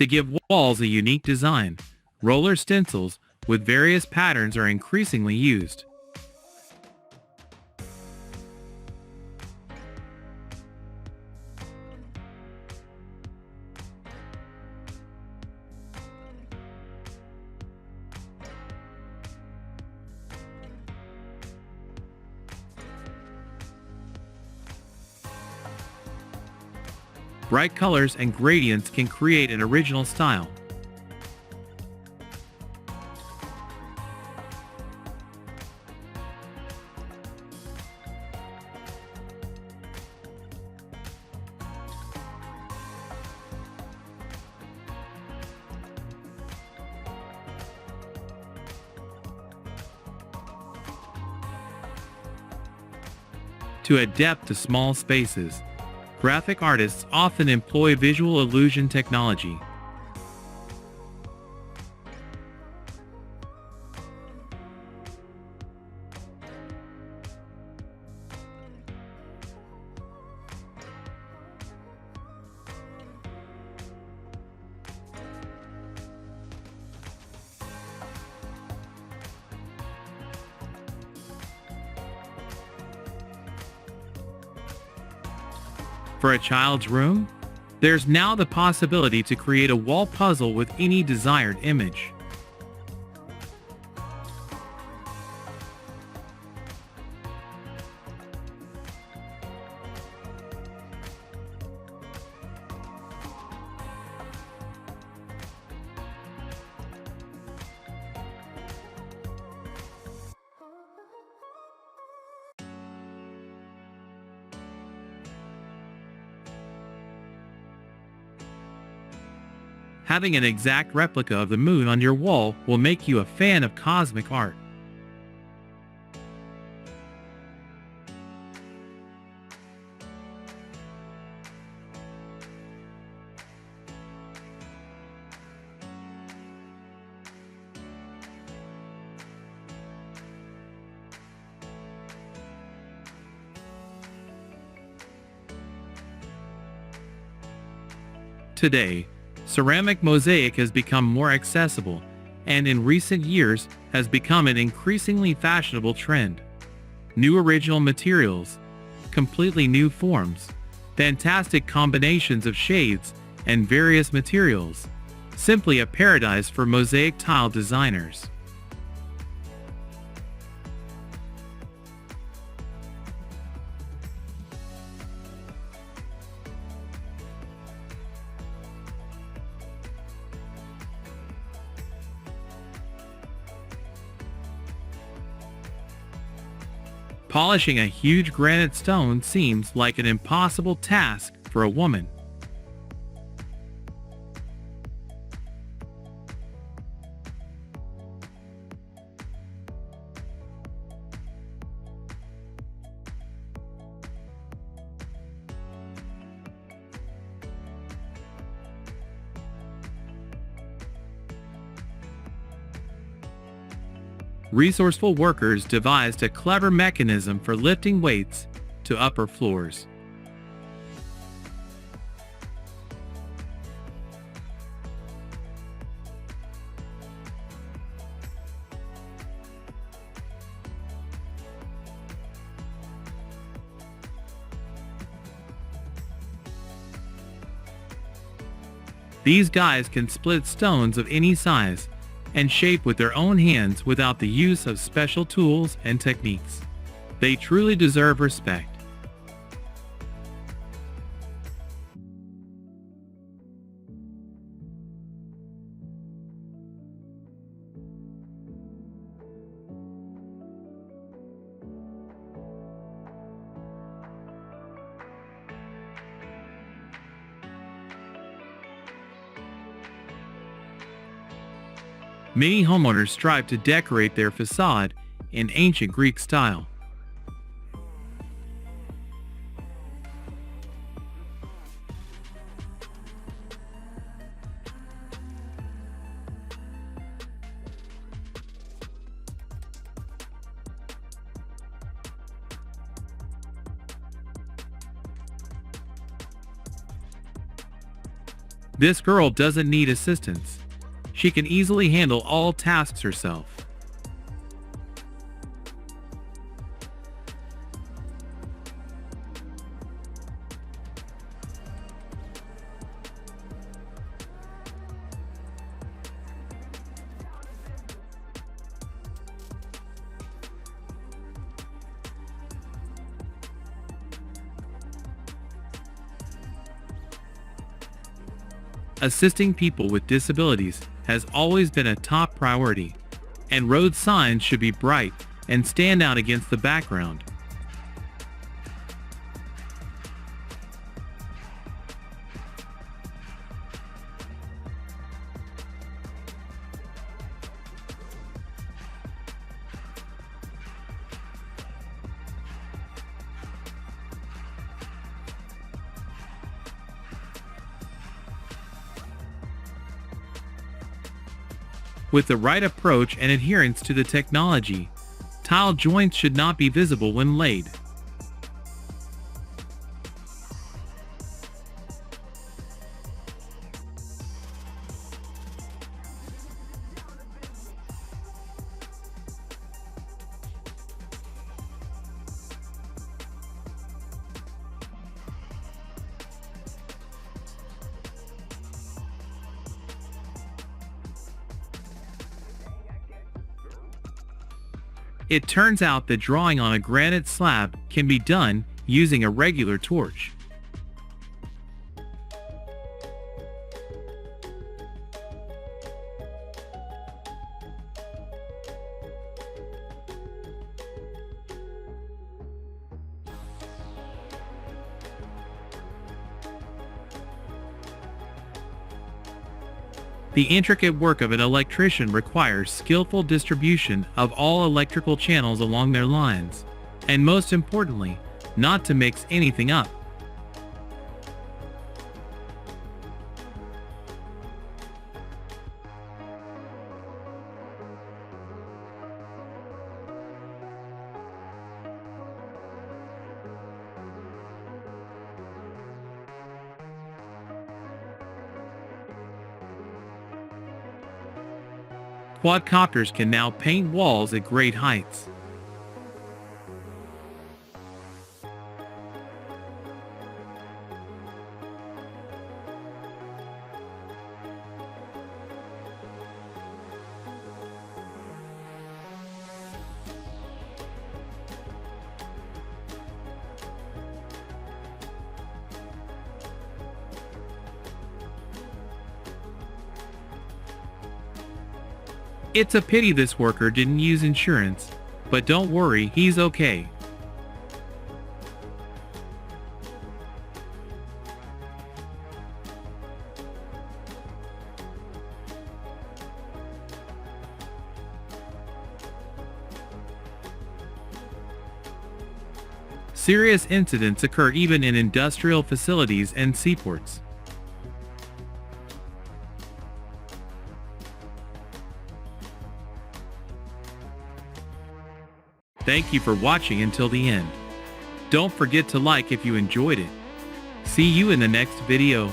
To give walls a unique design, roller stencils with various patterns are increasingly used. Bright colors and gradients can create an original style. To adapt to small spaces, graphic artists often employ visual illusion technology. For a child's room, there's now the possibility to create a wall puzzle with any desired image. Having an exact replica of the moon on your wall will make you a fan of cosmic art. Today, ceramic mosaic has become more accessible, and in recent years has become an increasingly fashionable trend. New original materials, completely new forms, fantastic combinations of shades and various materials, simply a paradise for mosaic tile designers. Polishing a huge granite stone seems like an impossible task for a woman. Resourceful workers devised a clever mechanism for lifting weights to upper floors. These guys can split stones of any size and shape with their own hands without the use of special tools and techniques. They truly deserve respect. Many homeowners strive to decorate their facade in ancient Greek style. This girl doesn't need assistance. She can easily handle all tasks herself. Assisting people with disabilities has always been a top priority, and road signs should be bright and stand out against the background. With the right approach and adherence to the technology, tile joints should not be visible when laid. It turns out that drawing on a granite slab can be done using a regular torch. The intricate work of an electrician requires skillful distribution of all electrical channels along their lines, and most importantly, not to mix anything up. Quadcopters can now paint walls at great heights. It's a pity this worker didn't use insurance, but don't worry, he's okay. Serious incidents occur even in industrial facilities and seaports. Thank you for watching until the end. Don't forget to like if you enjoyed it. See you in the next video.